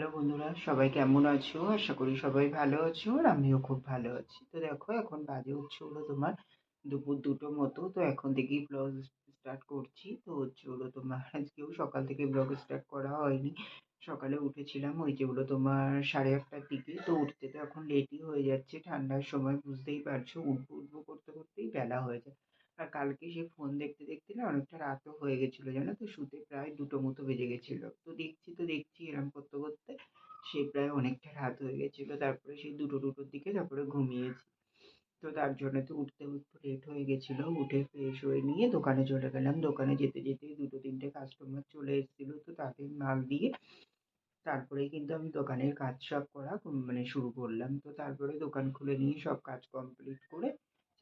Hello বন্ধুরা, সবাই কেমন আছো? আশা করি সবাই ভালো আছো আর আমিও খুব ভালো আছি। তো দেখো এখন বাজে হলো তোমার দুপুর 2টো মতো। তো এখন থেকেই ব্লগ স্টার্ট করছি। তো তোমার আজকেও সকাল থেকে ব্লগ স্টার্ট করা হয়নি। সকালে উঠেছিলাম তোমার 8:30টার দিকে। তো উঠতে তো এখন লেটই হয়ে যাচ্ছে। ঠান্ডার সময় বুঝতেই পারছো, উঠবো উঠবো করতে করতেই বেলা হয়ে যায়। আর কালকে সেই ফোন দেখতে দেখতে না অনেকটা রাতও হয়ে গেছিল জানো তো, শুতে প্রায় 2টো মতো বেজে গেছিল। তো দেখছি এরম করতে করতে সেই প্রায় অনেকটা রাত হয়ে গেছিল। তারপরে সেই 2টোর দিকে তারপরে ঘুমিয়েছি। তো তার জন্য তো উঠতে একটু লেট হয়ে গেছিল। উঠে ফ্রেশ হয়ে নিয়ে দোকানে চলে গেলাম। দোকানে যেতে যেতে 2-3টে কাস্টমার চলে এসেছিল, তো তাদের মাল দিয়ে তারপরেই কিন্তু আমি দোকানের কাজ সব করা মানে শুরু করলাম। তো তারপরে দোকান খুলে নিয়ে সব কাজ কমপ্লিট করে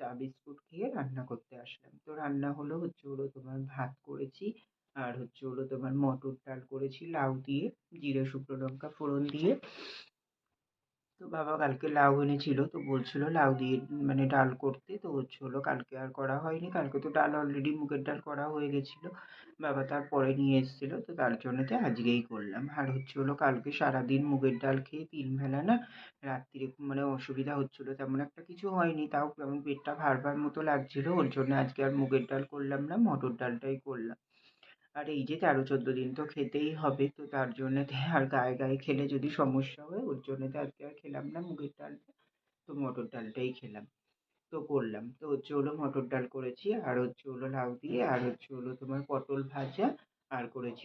চা বিস্কুট খেয়ে রান্না করতে আসলাম। তো রান্না হলো তোমার ভাত করেছি, আর তোমার মটর ডাল করেছি লাউ দিয়ে, জিরে শুকনো লঙ্কা ফোড়ন দিয়ে। তো বাবা কালকে লাউ এনেছিল, তো বলছিল লাউ দিয়ে মানে ডাল করতে। তো কালকে আর করা হয়নি। কালকে তো ডাল অলরেডি মুগের ডাল করা হয়ে গেছিল। বাবা তারপরে নিয়ে এসেছিল, তো তার জন্যতে আজকেই করলাম। আর কালকে সারাদিন মুগের ডাল খেয়ে 3 বেলা না রাত্রিরে মানে অসুবিধা হচ্ছিল, তেমন একটা কিছু হয়নি, তাও কেমন পেটটা ভার ভার মতো লাগছিল। ওর জন্য আজকে আর মুগের ডাল করলাম না, মটর ডালটাই করলাম। আর এই যে 13-14 দিন তো খেতেই হবে, তো তার জন্যেতে আর গায়ে গায়ে খেলে যদি সমস্যা হয়, ওর জন্যতে আজকে আর খেলাম না মুগের ডালটা। তো মটর ডালটাই খেলাম। তো করলাম তো মটর ডাল করেছি, আর লাউ দিয়ে, আর তোমার পটল ভাজা, আর করেছি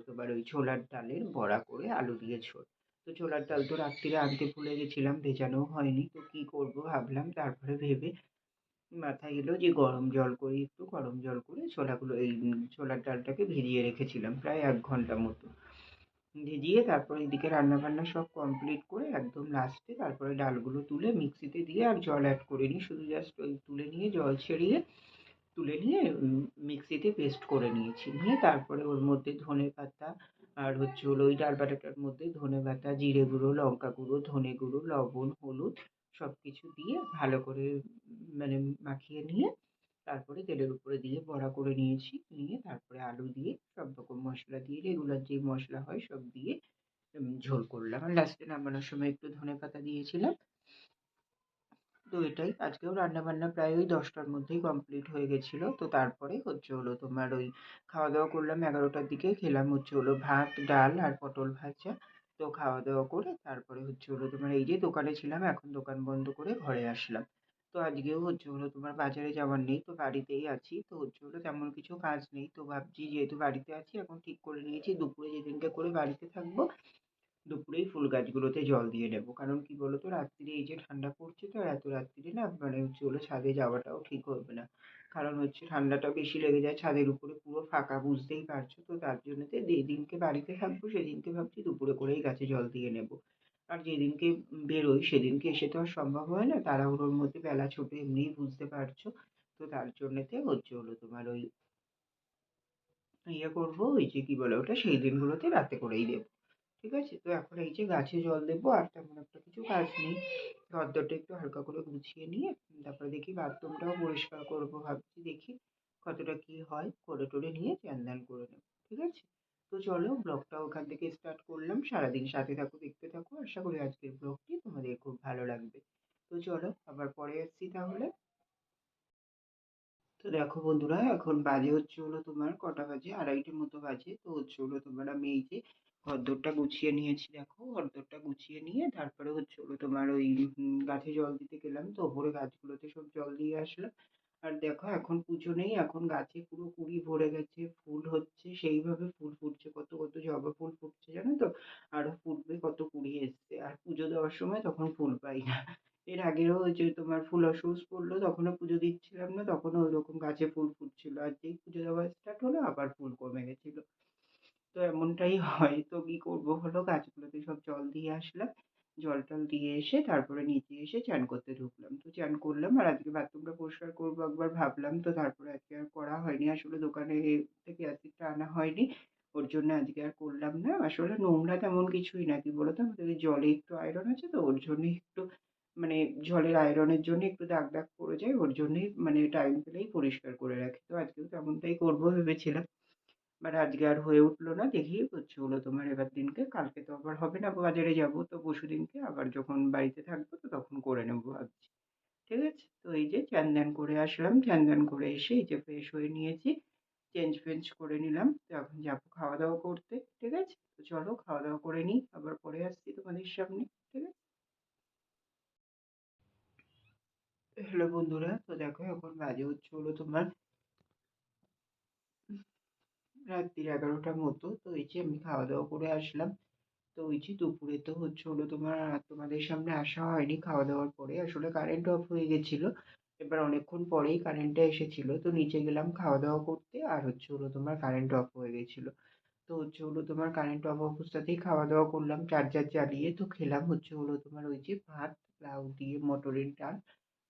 তোমার ওই ছোলার ডালের বড়া করে আলু দিয়ে ঝোল। তো ছোলার ডাল তো রাত্রিরে আনতে ভুলে গেছিলাম, ভেজানোও হয়নি। তো কি করব ভাবলাম, তারপরে ভেবে মাথায় এলো যে গরম জল করে ছোলার ডালটাকে ভিজিয়ে রেখেছিলাম প্রায় 1 ঘন্টা মতো। ভিজিয়ে তারপরে এদিকে রান্নাবান্না সব কমপ্লিট করে একদম লাস্টে তারপরে ডালগুলো তুলে মিক্সিতে দিয়ে আর জল অ্যাড করিনি, শুধু জাস্ট ওই তুলে নিয়ে জল ছেড়িয়ে তুলে নিয়ে মিক্সিতে পেস্ট করে নিয়েছি। নিয়ে তারপরে ওর মধ্যে ধনেপাতা, আর ওই ডাল বাটাটার মধ্যে ধনেপাতা, জিরে গুঁড়ো, লঙ্কা গুঁড়ো, ধনে গুঁড়ো, লবণ, হলুদ সব কিছু দিয়ে ভালো করে মানে মাখিয়ে নিয়ে তারপরে তেলের উপরে দিয়ে বড়া করে নিয়েছি। নিয়ে তারপরে আলু দিয়ে সব রকম মশলা দিয়ে, রেগুলার যে মশলা হয় সব দিয়ে ঝোল করলাম। আর লাস্টে নামানোর সময় একটু ধনেপাতা দিয়েছিলাম। তো এটাই, আজকেও রান্নাবান্না প্রায় ওই 10টার মধ্যেই কমপ্লিট হয়ে গেছিল। তো তারপরে তোমার ওই খাওয়া দাওয়া করলাম 11টার দিকে। খেলাম ভাত, ডাল আর পটল ভাজা। তো খাওয়া দাওয়া করে তারপরে তোমার এই যে দোকানে ছিলাম, এখন দোকান বন্ধ করে ঘরে আসলাম। তো আজকেও তোমার বাজারে যাওয়ার নেই, তো বাড়িতেই আছি। তো তেমন কিছু কাজ নেই। তো ভাবছি যেহেতু বাড়িতে আছি, এখন ঠিক করে নিয়েছি দুপুরে যেদিনকে করে বাড়িতে থাকবো দুপুরেই ফুল গাছগুলোতে জল দিয়ে দেবো। কারণ কি বলতো, রাত্তিরে এই যে ঠান্ডা পড়ছে, তো আর এত রাত্তিরে না মানে ছাদে যাওয়াটাও ঠিক হবে না। কারণ ঠান্ডাটা বেশি লেগে যায়, ছাদের উপরে পুরো ফাঁকা বুঝতেই পারছো। তো তার জন্যতে যেদিনকে বাড়িতে থাকবো সেদিনকে ভাবছি দুপুরে করেই গাছে জল দিয়ে নেবো। আর যেদিনকে বেরোই সেদিনকে এসে তো আর সম্ভব হয় না, তাড়াহুড়োর মধ্যে বেলা ছোট এমনিই বুঝতে পারছো। তো তার জন্যতে তোমার ওই করবো, ওই যে কি বলে ওটা, সেই দিনগুলোতে রাতে করেই দেবো। ঠিক আছে? তো এখন এই যে গাছে জল দেবো, আর তেমন একটা কিছু কাজ নেই। ঘরদোরটা একটু হালকা করে গুছিয়ে নিয়ে তারপরে দেখি বাথরুমটাও পরিষ্কার করবো ভাবছি। দেখি কতটা কি হয়, করে টরে নিয়ে চ্যান করে নেবো। ঠিক আছে? তো চলো ব্লগটা ওখান থেকে স্টার্ট করলাম। সারাদিন সাথে থাকো, দেখতে থাকো। আশা করি আজকের ব্লগটি তোমাদের খুব ভালো লাগবে। তো চলো আবার পরে আসছি তাহলে। তো দেখো বন্ধুরা, এখন বাজে তোমার কটা বাজে, 2:30 মতো বাজে। তো তোমার আমি এই যে ঘরদোরটা গুছিয়ে নিয়েছি। দেখো ঘরদোরটা গুছিয়ে নিয়ে তারপরে তোমার ওই গাছে জল দিতে গেলাম। তো ওপরে গাছগুলোতে সব জল দিয়ে আসলাম। আর দেখো এখন পুজো নেই, এখন গাছে পুরো কুড়ি ভরে গেছে, ফুল হচ্ছে সেইভাবে, ফুল ফুটছে, কত কত জবা ফুল ফুটছে জানো তো। আরো ফুটবে, কত কুড়ি এসছে। আর পুজো দেওয়ার সময় তখন ফুল পাই না। এর আগেও ওই যে তোমার ফুল অসুস পড়লো, তখনও পুজো দিচ্ছিলাম না, তখনও ওইরকম গাছে ফুল ফুটছিল। আর যেই পুজো দেওয়া স্টার্ট হলো আবার ফুল কমে গেছিল। তো এমনটাই হয়। তো কি করবো হলো, গাছগুলোতে সব জল দিয়ে আসলাম। জল টল দিয়ে এসে তারপরে নিচে এসে চান করতে ঢুকলাম। তো চান করলাম, আর আজকে বাথরুমটা পরিষ্কার করবো একবার ভাবলাম, তো তারপরে আজকে আর করা হয়নি। আসলে দোকানে থেকে অ্যাসিডটা আনা হয়নি, ওর জন্য আজকে আর করলাম না। আসলে নোংরা তেমন কিছুই না, কি বলতো আমাদের ওই জলে একটু আয়রন আছে, তো ওর জন্য একটু মানে জলের আয়রনের জন্য একটু দাগ দাগ পড়ে যায়, ওর জন্যই মানে টাইম পেলেই পরিষ্কার করে রাখি। তো আজকেও তেমনটাই করবো ভেবেছিলাম। বাট আজকে আর হয়ে উঠলো না, দেখি হচ্ছে হলো তোমার এবার দিনকে, কালকে তো আবার হবে না, বাজারে যাব, তো পরশুদিনকে আবার যখন বাড়িতে থাকবো তো তখন করে নেবো ভাবছি। ঠিক আছে? তো এই যে চান ধ্যান করে আসলাম, চান ধ্যান করে এসে এই যে ফ্রেশ হয়ে নিয়েছি, চেঞ্জ ফেঞ্জ করে নিলাম, তো এখন যাবো খাওয়া দাওয়া করতে। ঠিক আছে? তো চলো খাওয়া দাওয়া করে নিই, আবার পরে আসছি তোমাদের সামনে। ঠিক আছে? হ্যালো বন্ধুরা, তো দেখো এখন বাজে হচ্ছে হলো তোমার রাত্রির 11টার মতো। তো এই যে আমি খাওয়া দাওয়া করে আসলাম। তো ওই যে দুপুরে তো হচ্ছে হলো তোমার তোমাদের সামনে আসা হয়নি, খাওয়া দাওয়ার পরে আসলে কারেন্ট অফ হয়ে গেছিল। এবার অনেকক্ষণ পরেই কারেন্টটা এসেছিল, তো নিচে গেলাম খাওয়া দাওয়া করতে, আর হচ্ছে হলো তোমার কারেন্ট অফ হয়ে গেছিল। তো হচ্ছে হলো তোমার কারেন্ট অফ অবস্থাতেই খাওয়া দাওয়া করলাম চার্জার জ্বালিয়ে। তো খেলাম হচ্ছে হলো তোমার ওই যে ভাত, লাউ দিয়ে মটরের ডাল,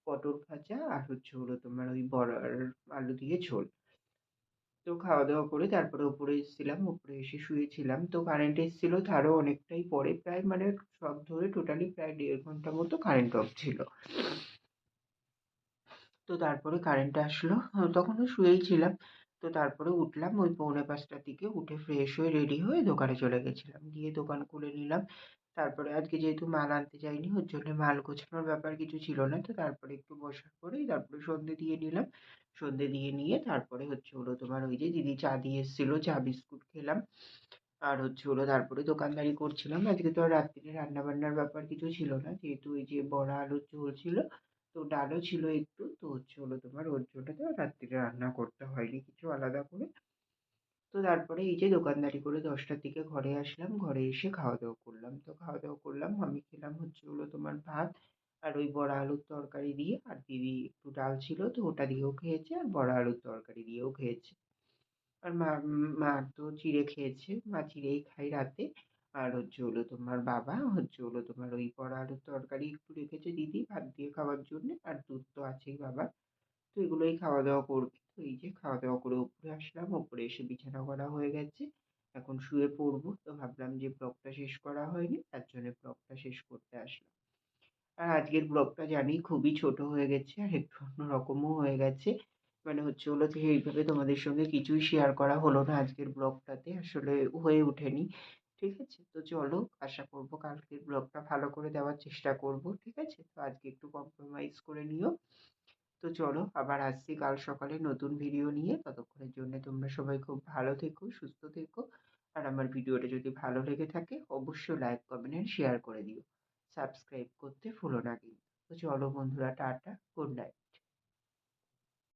পটল ভাজা, আর হচ্ছে হলো তোমার ওই বড়ার আলু দিয়ে ঝোল। তো খাওয়া দাওয়া করে তারপরে উপরে এসেছিলাম, উপরে এসে শুয়েছিলাম। তো কারেন্ট এসেছিল তারও অনেকটাই পরে, প্রায় মানে সব ধরে টোটালি প্রায় 1.5 ঘন্টা মতো কারেন্ট অফ ছিল। তো তারপরে কারেন্ট আসলো, তখনও শুয়েই ছিলাম। তো তারপরে উঠলাম ওই 4:45টার দিকে, উঠে ফ্রেশ হয়ে রেডি হয়ে দোকানে চলে গেছিলাম, গিয়ে দোকান খুলে নিলাম। তারপরে আজকে যেহেতু মাল আনতে যাইনি, ওর জন্য মাল গোছানোর ব্যাপার কিছু ছিল না, তো তারপরে একটু বসার পরেই তারপরে সন্ধে দিয়ে নিলাম। সন্ধে দিয়ে নিয়ে তারপরে হচ্ছে হলো তোমার ওই যে দিদি চা দিয়ে এসেছিল, চা বিস্কুট খেলাম। আর হচ্ছে হলো তারপরে দোকানদারি করছিলাম। আজকে তো আর রাত্তিরে রান্না বান্নার ব্যাপার কিছু ছিল না, যেহেতু ওই যে বড়া আলুর ঝোল ছিল, তো ডালও ছিল একটু, তো হচ্ছে হলো তোমার ওর জন্য তো আর রাত্তিরে রান্না করতে হয়নি কিছু আলাদা করে। তো তারপরে এই যে দোকানদারি করে 10টার দিকে ঘরে আসলাম, ঘরে এসে খাওয়া দাওয়া করলাম। তো খাওয়া দাওয়া করলাম, আমি খেলাম হচ্ছে হলো তোমার ভাত আর ওই বড়া আলুর তরকারি দিয়ে, আর দিদি একটু ডাল ছিল তো ওটা দিয়েও খেয়েছে, আর বড়া আলুর তরকারি দিয়েও খেয়েছে। আর মা তো চিড়ে খেয়েছে, মা চিড়েই খায় রাতে। আর হচ্ছে হলো তোমার বাবা হচ্ছে হলো তোমার ওই বড়া আলুর তরকারি একটু রেখেছে দিদি ভাত দিয়ে খাওয়ার জন্যে, আর দুধ তো আছেই বাবার। তো এগুলোই খাওয়া দাওয়া করবে। তো এই যে খাওয়া দাওয়া করে উপরে আসলাম, উপরে এসে বিছানা করা হয়ে গেছে, এখন শুয়ে পড়বো। তো ভাবলাম যে ব্লগটা শেষ করা হয়নি, তার জন্য ব্লগটা শেষ করতে আসলাম। আর আজকের ব্লগটা জানি খুবই ছোট হয়ে গেছে, আর একটু অন্যরকমও হয়ে গেছে। মানে হচ্ছে হলো যে এইভাবে তোমাদের সঙ্গে কিছুই শেয়ার করা হলো না আজকের ব্লগটাতে, আসলে হয়ে ওঠেনি। ঠিক আছে? তো চলো, আশা করবো কালকের ব্লগটা ভালো করে দেওয়ার চেষ্টা করব। ঠিক আছে? তো আজকে একটু কম্প্রোমাইজ করে নিও। তো চলো আবার আসছি কাল সকালে নতুন ভিডিও নিয়ে। ততক্ষণের জন্য তোমরা সবাই খুব ভালো থেকো, সুস্থ থেকো। আর আমার ভিডিওটা যদি ভালো লেগে থাকে অবশ্যই লাইক, কমেন্ট এন্ড শেয়ার করে দিও। সাবস্ক্রাইব করতে ভুলো না কিন্তু। তো চলো বন্ধুরা, টাটা, গুড নাইট।